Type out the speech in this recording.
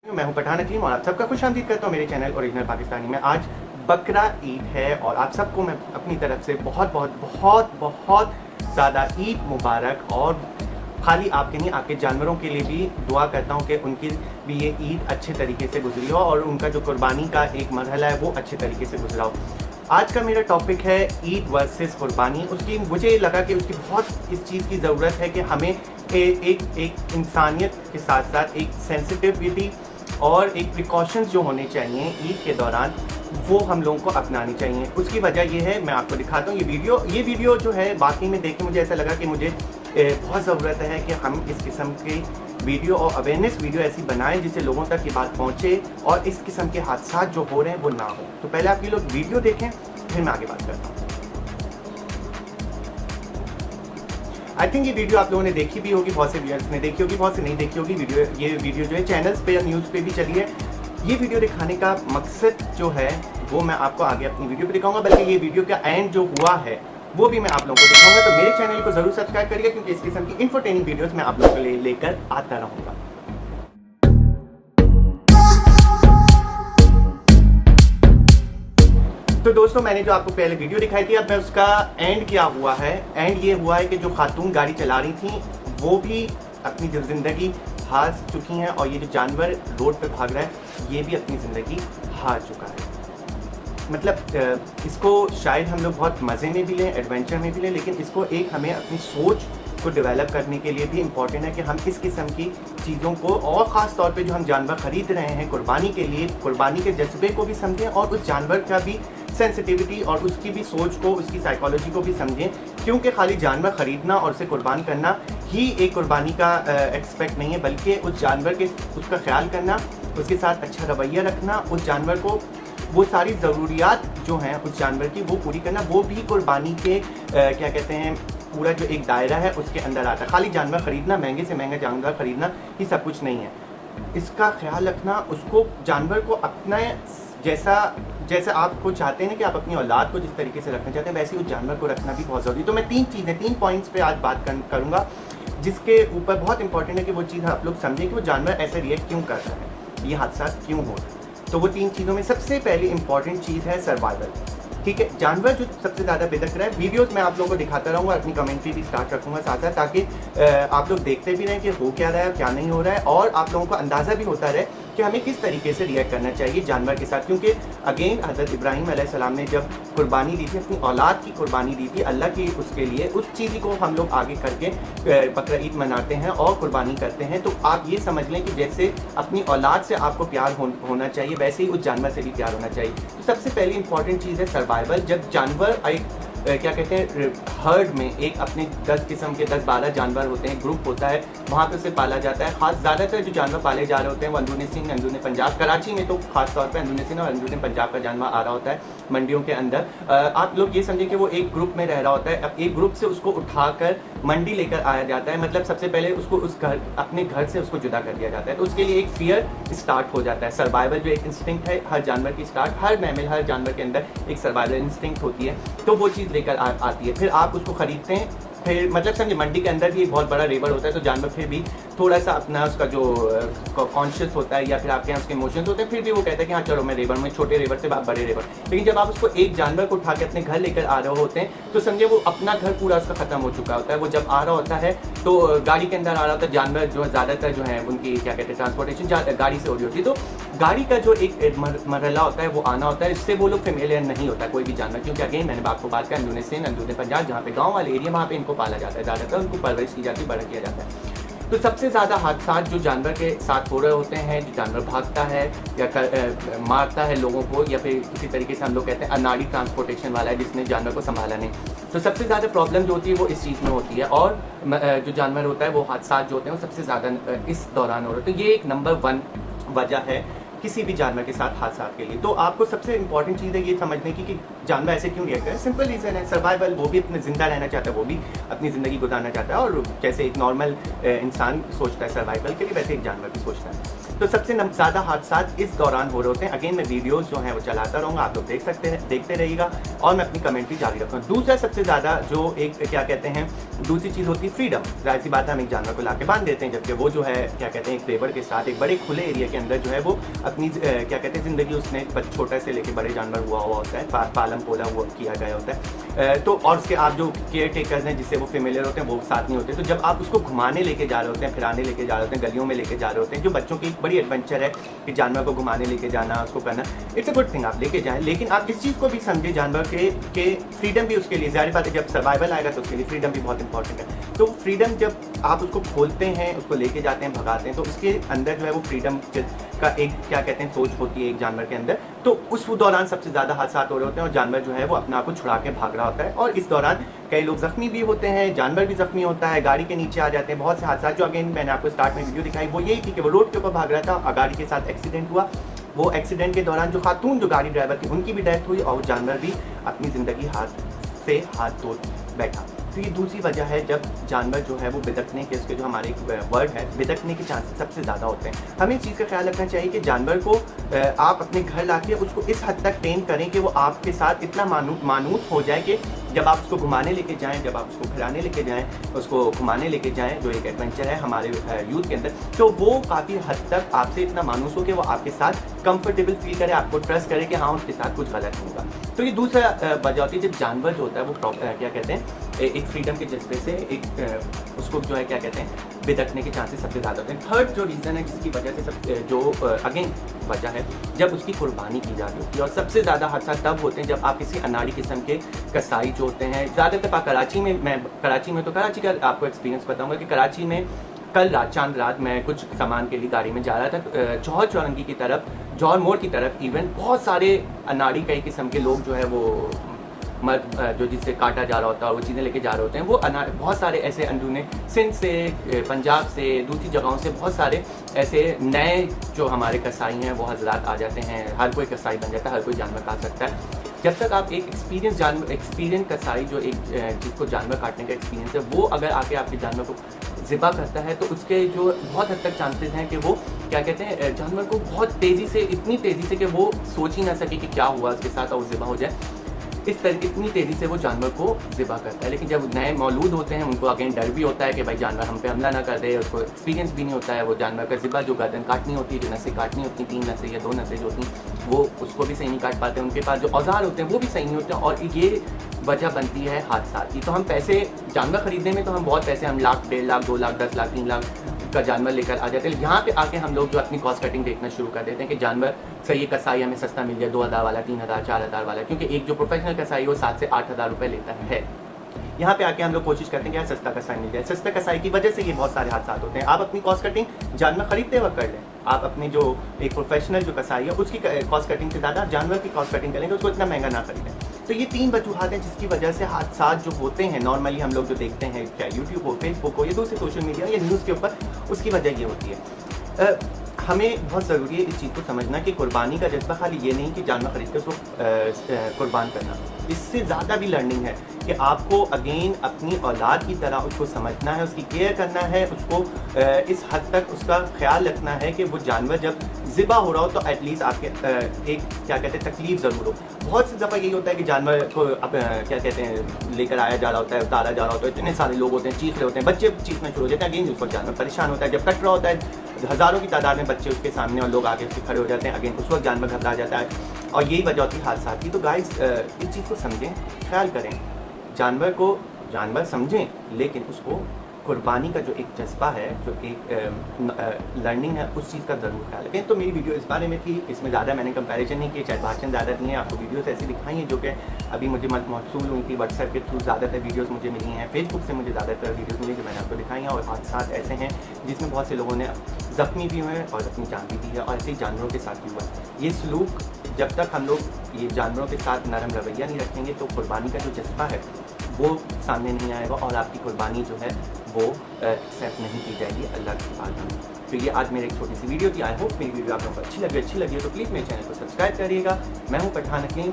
मैं हूं पठान अकीम और आप सबका खुशामदीद करता हूं मेरे चैनल ओरिजिनल पाकिस्तानी में। आज बकरा ईद है और आप सबको मैं अपनी तरफ से बहुत बहुत बहुत बहुत ज़्यादा ईद मुबारक, और खाली आपके नहीं आपके जानवरों के लिए भी दुआ करता हूं कि उनकी भी ये ईद अच्छे तरीके से गुजरी हो और उनका जो कुर्बानी का एक मरहला है वो अच्छे तरीके से गुजरा हो। आज का मेरा टॉपिक है ईद वर्सेस कुर्बानी। उसकी मुझे लगा कि उसकी बहुत इस चीज़ की ज़रूरत है कि हमें एक इंसानियत के साथ साथ एक सेंसिटिविटी और एक प्रिकॉशंस जो होने चाहिए ईद के दौरान वो हम लोगों को अपनानी चाहिए। उसकी वजह ये है, मैं आपको दिखाता हूँ ये वीडियो जो है बाकी में देख के मुझे ऐसा लगा कि मुझे बहुत ज़रूरत है कि हम इस किस्म की वीडियो और अवेयरनेस वीडियो ऐसी बनाएं जिससे लोगों तक ये बात पहुँचे और इस किस्म के हादसा जो हो रहे हैं वो ना हो। तो पहले आप ये लोग वीडियो देखें, फिर मैं आगे बात करता हूँ। आई थिंक ये वीडियो आप लोगों ने देखी भी होगी, बहुत से व्यूअर्स ने देखी होगी, बहुत से नहीं देखी होगी। ये वीडियो जो है चैनल्स पे या न्यूज़ पे भी चली है। ये वीडियो दिखाने का मकसद जो है वो मैं आपको आगे अपनी वीडियो पे दिखाऊंगा, बल्कि ये वीडियो का एंड जो हुआ है वो भी मैं आप लोगों को दिखाऊंगा। तो मेरे चैनल को जरूर सब्सक्राइब करिए क्योंकि इस किस्म की इंफोटेनिंग वीडियोस मैं आप लोगों के लिए लेकर आता रहूंगा। तो दोस्तों, मैंने जो आपको पहले वीडियो दिखाई थी, अब मैं उसका एंड क्या हुआ है। एंड ये हुआ है कि जो खातून गाड़ी चला रही थी वो भी अपनी ज़िंदगी हार चुकी हैं और ये जो जानवर रोड पे भाग रहा है ये भी अपनी ज़िंदगी हार चुका है। मतलब इसको शायद हम लोग बहुत मज़े में भी लें, एडवेंचर में भी लें, लेकिन इसको एक हमें अपनी सोच को डेवलप करने के लिए भी इम्पॉर्टेंट है कि हम इस किस्म की चीज़ों को, और ख़ास तौर पे जो हम जानवर ख़रीद रहे हैं कुर्बानी के लिए, कुर्बानी के जज्बे को भी समझें और उस जानवर का भी सेंसिटिविटी और उसकी भी सोच को, उसकी साइकोलॉजी को भी समझें। क्योंकि खाली जानवर ख़रीदना और उसे कुर्बान करना ही एक कुर्बानी का एक्सपेक्ट नहीं है, बल्कि उस जानवर के उसका ख्याल करना, उसके साथ अच्छा रवैया रखना, उस जानवर को वो सारी ज़रूरियात जो हैं उस जानवर की वो पूरी करना, वो भी कुर्बानी के क्या कहते हैं पूरा जो एक दायरा है उसके अंदर आता है। खाली जानवर ख़रीदना, महंगे से महंगा जानवर ख़रीदना ही सब कुछ नहीं है। इसका ख्याल रखना, उसको जानवर को अपना जैसा आपको चाहते हैं ना कि आप अपनी औलाद को जिस तरीके से रखना चाहते हैं वैसे उस जानवर को रखना भी बहुत ज़रूरी है। तो मैं तीन पॉइंट्स पे आज बात करूँगा जिसके ऊपर बहुत इंपॉर्टेंट है कि वो चीज़ आप लोग समझें कि वो जानवर ऐसे रिएक्ट क्यों कर रहा है, ये हादसा क्यों हो रहा है। तो वो तीन चीज़ों में सबसे पहली इंपॉर्टेंट चीज़ है सर्वाइवल। ठीक है, जानवर जो सबसे ज़्यादा बेदक रहा है, वीडियोस मैं आप लोगों को दिखाता रहूँगा, अपनी कमेंट्री भी स्टार्ट रखूँगा साथ साथ, ताकि आप लोग देखते भी रहें कि हो क्या रहा है क्या नहीं हो रहा है, और आप लोगों को अंदाज़ा भी होता रहे कि हमें किस तरीके से रिएक्ट करना चाहिए जानवर के साथ। क्योंकि अगेन हज़रत इब्राहीम अलैहिस्सलाम ने जब कुर्बानी दी थी, अपनी औलाद की कुर्बानी दी थी अल्लाह की, उसके लिए उस चीज़ को हम लोग आगे करके बकरा ईद मनाते हैं और कुर्बानी करते हैं। तो आप ये समझ लें कि जैसे अपनी औलाद से आपको प्यार होना चाहिए वैसे ही उस जानवर से भी प्यार होना चाहिए। तो सबसे पहली इंपॉर्टेंट चीज़ है सर्वाइवल। जब जानवर एक क्या कहते हैं हर्ड में एक अपने 10 किस्म के 10-12 जानवर होते हैं, ग्रुप होता है, वहाँ पे उसे पाला जाता है। खास ज़्यादातर जो जानवर पाले जा रहे होते हैं वो अंदरूनी सिंध, अंदरूनी पंजाब, कराची में तो खास तौर पे अंदरूनी सिंध और अंदरूनी पंजाब का जानवर आ रहा होता है मंडियों के अंदर। आप लोग ये समझें कि वो एक ग्रुप में रह रहा होता है, अब एक ग्रुप से उसको उठाकर मंडी लेकर आया जाता है। मतलब सबसे पहले उसको अपने घर से उसको जुदा कर दिया जाता है। तो उसके लिए एक फियर स्टार्ट हो जाता है। सर्वाइवल जो एक इंस्टिंक्ट है हर जानवर की स्टार्ट, हर मैमल, हर जानवर के अंदर एक सर्वाइवल इंस्टिंक्ट होती है, तो वो चीज़ लेकर आती है। फिर आप उसको ख़रीदते हैं, फिर मतलब समझे मंडी के अंदर भी एक बहुत बड़ा रेबर होता है, तो जानवर फिर भी थोड़ा सा अपना उसका जो कॉन्शियस होता है या फिर आपके यहाँ उसके इमोशंस होते हैं, फिर भी वो कहता है कि हाँ चलो मैं रेबर में, छोटे रेबर से बड़े रेबर। लेकिन जब आप उसको एक जानवर को उठा के अपने घर लेकर आ रहे होते हैं तो समझे वो अपना घर पूरा उसका ख़त्म हो चुका होता है। वो जब आ रहा होता है तो गाड़ी के अंदर आ रहा होता है, जानवर जो ज़्यादातर जो है उनकी क्या कहते हैं ट्रांसपोर्टेशन गाड़ी से हो रही होती है, तो गाड़ी का जो एक मरहला होता है वो आना होता है, इससे वो लोग फेमिलियर नहीं होता कोई भी जानवर। क्योंकि अगेन मैंने आपको बात किया अंदरूनी सिंध, अंदरूनी पंजाब, जहाँ पे गाँव वाले एरिया वहाँ पे इनको पाला जाता है, ज़्यादातर उनको परवरिश की जाती है, बड़ा किया जाता है। तो सबसे ज़्यादा हादसा जो जानवर के साथ हो रहे होते हैं, जो जानवर भागता है या मारता है लोगों को, या फिर किसी तरीके से हम लोग कहते हैं अनाड़ी ट्रांसपोर्टेशन वाला है जिसने जानवर को संभाला नहीं, तो सबसे ज़्यादा प्रॉब्लम जो होती है वो इस चीज़ में होती है। और जो जानवर होता है वो हादसा जो होते हैं वो सबसे ज़्यादा इस दौरान हो रहे हैं। तो ये एक नंबर 1 वजह है किसी भी जानवर के साथ हादसा के लिए। तो आपको सबसे इंपॉर्टेंट चीज़ है ये समझने की कि जानवर ऐसे क्यों रिएक्ट करे। सिंपल रीज़न है सर्वाइवल। वो भी अपने ज़िंदा रहना चाहता है, वो भी अपनी ज़िंदगी गुजारना चाहता है, और जैसे एक नॉर्मल इंसान सोचता है सर्वाइवल के लिए वैसे एक जानवर भी सोचता है। तो सबसे ज़्यादा हादसा इस दौरान हो रहे होते हैं। अगेन मैं वीडियोस जो हैं वो चलाता रहूँगा, आप लोग देखते रहिएगा और मैं अपनी कमेंट्री जारी रखूँगा। दूसरा सबसे ज़्यादा जो एक क्या कहते हैं दूसरी चीज़ होती है फ्रीडम। जाहिर सी बात है हम एक जानवर को ला के बांध देते हैं, जबकि वो जो है क्या कहते हैं एक लेबर के साथ एक बड़े खुले एरिया के अंदर जो है वो अपनी क्या कहते हैं ज़िंदगी उसने छोटे से लेके बड़े जानवर हुआ होता है, पालम पोला हुआ किया गया होता है। तो और उसके आप जो केयर टेकर्स हैं जिससे वो फेमिलियर होते हैं वो साथ नहीं होते। तो जब आप उसको घुमाने लेके जा रहे होते हैं, फिराने लेके जा रहे होते हैं, गलियों में लेके जा रहे होते हैं, जो बच्चों की एक बड़ी एडवेंचर है कि जानवर को घुमाने लेके जाना, उसको करना, इट्स अ गुड थिंग, आप लेके जाएं। लेकिन आप इस चीज़ को भी समझे जानवर के फ्रीडम भी उसके लिए ज़ाहिर बात है जब सर्वाइवल आएगा तो उसके लिए फ्रीडम भी बहुत इंपॉर्टेंट है। तो फ्रीडम जब आप उसको खोलते हैं, उसको लेके जाते हैं, भगाते हैं, तो उसके अंदर जो है वो फ्रीडम का एक क्या कहते हैं सोच होती है एक जानवर के अंदर। तो उस दौरान सबसे ज़्यादा हादसा हो रहे होते हैं और जानवर जो है वो अपने आप को छुड़ा के भाग रहा होता है और इस दौरान कई लोग जख्मी भी होते हैं, जानवर भी जख्मी होता है, गाड़ी के नीचे आ जाते हैं। बहुत से हादसा जो अगेन मैंने आपको स्टार्ट में वीडियो दिखाई वो यही थी कि वो रोड के ऊपर भाग रहा था और गाड़ी के साथ एक्सीडेंट हुआ। वो एक्सीडेंट के दौरान जो खातून जो गाड़ी ड्राइवर थी उनकी भी डेथ हुई और जानवर भी अपनी ज़िंदगी हाथ धो बैठा। तो ये दूसरी वजह है जब जानवर जो है वो बिदकने के उसके जो हमारे वर्ड है बिदकने के चांसेस सबसे ज़्यादा होते हैं। हमें इस चीज़ का ख्याल रखना चाहिए कि जानवर को आप अपने घर लाके उसको इस हद तक ट्रेन करें कि वो आपके साथ इतना मानूस हो जाए कि जब आप उसको घुमाने लेके जाएं, जब आप उसको फिराने लेके जाएं, उसको घुमाने लेके जाएं जो एक एडवेंचर है हमारे यूथ के अंदर, तो वो काफ़ी हद तक आपसे इतना मानूस हो कि वो आपके साथ कंफर्टेबल फील करे, आपको ट्रस्ट करे कि हाँ उसके साथ कुछ गलत नहीं होगा। तो ये दूसरा वजह होती है जब जानवर जो होता है वो क्या कहते हैं एक फ्रीडम के जज्बे से एक उसको जो है क्या कहते हैं बिदकने के चांसेस सबसे ज़्यादा होते हैं। थर्ड जो रीज़न है जिसकी वजह से सब जो अगेन वजह है जब उसकी कुर्बानी की जाती होती है और सबसे ज़्यादा हादसा तब होते हैं जब आप किसी अनाड़ी किस्म के कसाई जो होते हैं, ज़्यादातर कराची में तो कराची का आपको एक्सपीरियंस बताऊँगा कि कराची में कल रात चांद रात मैं कुछ सामान के लिए गाड़ी में जा रहा था जौहर चौरंगी की तरफ, जौहर मोड़ की तरफ इवन बहुत सारे अनाड़ी कई किस्म के लोग जो है वो मर्द जो जिससे काटा जा रहा होता है वो चीज़ें लेके जा रहे होते हैं। वो बहुत सारे ऐसे अंदरूने सिंध से, पंजाब से, दूसरी जगहों से बहुत सारे ऐसे नए जो हमारे कसाई हैं वो हजरात आ जाते हैं। हर कोई कसाई बन जाता है, हर कोई जानवर काट सकता है। जब तक आप एक एक्सपीरियंस कसाई जो एक जिसको जानवर काटने का एक्सपीरियंस है वो अगर आके आपके जानवर को ज़िबा करता है तो उसके जो बहुत हद तक चांसेस हैं कि वो क्या कहते हैं जानवर को बहुत तेज़ी से, इतनी तेज़ी से कि वो सोच ही ना सके कि क्या हुआ उसके साथ और वो ज़िबा हो जाए, इस तरह इतनी तेज़ी से वो जानवर को ज़िबा करता है। लेकिन जब नए मौलूद होते हैं उनको अगेन डर भी होता है कि भाई जानवर हम पे हमला ना कर दे, उसको एक्सपीरियंस भी नहीं होता है। वो जानवर का ज़िबा जो गर्दन काटनी होती है, जो नसें काटनी होती हैं, 3 नसें या 2 नसें जो होती हैं वो उसको भी सही नहीं काट पाते, उनके पास जो औजार होते हैं वो भी सही नहीं होते हैं और ये वजह बनती है हादसा की। तो हम पैसे जानवर ख़रीदने में तो हम बहुत पैसे, हम लाख, 1.5 लाख, 2 लाख, 10 लाख, 3 लाख का जानवर लेकर आ जाते हैं। यहाँ पे आके हम लोग जो अपनी कॉस्ट कटिंग देखना शुरू कर देते हैं कि जानवर सही कसाई हमें सस्ता मिल जाए, 2000 वाला, 3000, 4000 वाला, क्योंकि एक जो प्रोफेशनल कसाई वो 7 से 8000 रुपये लेता है। यहाँ पे आके हम लोग कोशिश करते हैं कि यार सस्ता कसाई मिल जाए। सस्ता कसाई की वजह से ये बहुत सारे हादसा होते हैं। आप अपनी कॉस्ट कटिंग जानवर खरीदते वक्त कर लें, आप अपने जो एक प्रोफेशनल जो कसाई है उसकी कॉस्ट कटिंग से ज़्यादा जानवर की कॉस्ट कटिंग करेंगे, उसको इतना महंगा ना खरीदें। तो ये 3 वजूहात हैं जिसकी वजह से हादसा जो होते हैं नॉर्मली हम लोग जो देखते हैं चाहे यूट्यूब हो, फेसबुक हो या दूसरे सोशल मीडिया या न्यूज़ के ऊपर, उसकी वजह ये होती है। हमें बहुत ज़रूरी है इस चीज़ को समझना कि कुर्बानी का जज्बा खाली ये नहीं कि जानवर खरीद कर उसको कुर्बान करना, इससे ज़्यादा भी लर्निंग है कि आपको अगेन अपनी औलाद की तरह उसको समझना है, उसकी केयर करना है, उसको इस हद तक उसका ख्याल रखना है कि वो जानवर जब ज़िबा हो रहा हो तो एटलीस्ट आपके एक क्या कहते हैं तकलीफ़ ज़रूर हो। बहुत सी दफ़ा यही होता है कि जानवर को क्या कहते हैं लेकर आया जा रहा होता है, उतारा जा रहा होता है, इतने सारे लोग होते हैं, चीख रहे होते हैं, बच्चे चीखना शुरू हो जाते हैं, अगेन उस वक्त जानवर परेशान होता है। जब कट रहा होता है हज़ारों की तादाद में बच्चे उसके सामने और लोग आगे उसके खड़े हो जाते हैं, अगेन उस वक्त जानवर घबरा जाता है और यही वजह होती है हादसा की। तो गाइस इस चीज़ को समझें, ख्याल करें, जानवर समझें, लेकिन उसको कुर्बानी का जो एक जज्बा है, जो एक लर्निंग है, उस चीज़ का ज़रूर ख्याल रखें। तो मेरी वीडियो इस बारे में थी, इसमें ज़्यादा मैंने कंपैरिजन नहीं किया, चाहे भाषण ज़्यादा दिए हैं, आपको वीडियोस ऐसी दिखाई हैं जो कि अभी मुझे मौसूल हुई थी। व्हाट्सएप के थ्रू ज़्यादातर वीडियोस मुझे मिली हैं, फेसबुक से मुझे ज़्यादातर वीडियोस मिली जो मैंने आपको दिखाई हैं। और हादसात ऐसे हैं जिसमें बहुत से लोगों ने ज़ख्मी भी हुए हैं और अपनी जान भी दी है, और ऐसे ही जानवरों के साथ भी हुआ है। ये सलूक जब तक हम लोग ये जानवरों के साथ नरम रवैया नहीं रखेंगे तो कुर्बानी का जो जज्बा है वो सामने नहीं आएगा और आपकी कुर्बानी जो है वो एक्सेप्ट नहीं की जाएगी अल्लाह के पास में। तो ये आज मेरी एक छोटी सी वीडियो थी। आई होप मेरी वीडियो आप लोगों को अच्छी लगी हो तो प्लीज़ मेरे चैनल को सब्सक्राइब करिएगा। मैं हूँ पठान हकीम।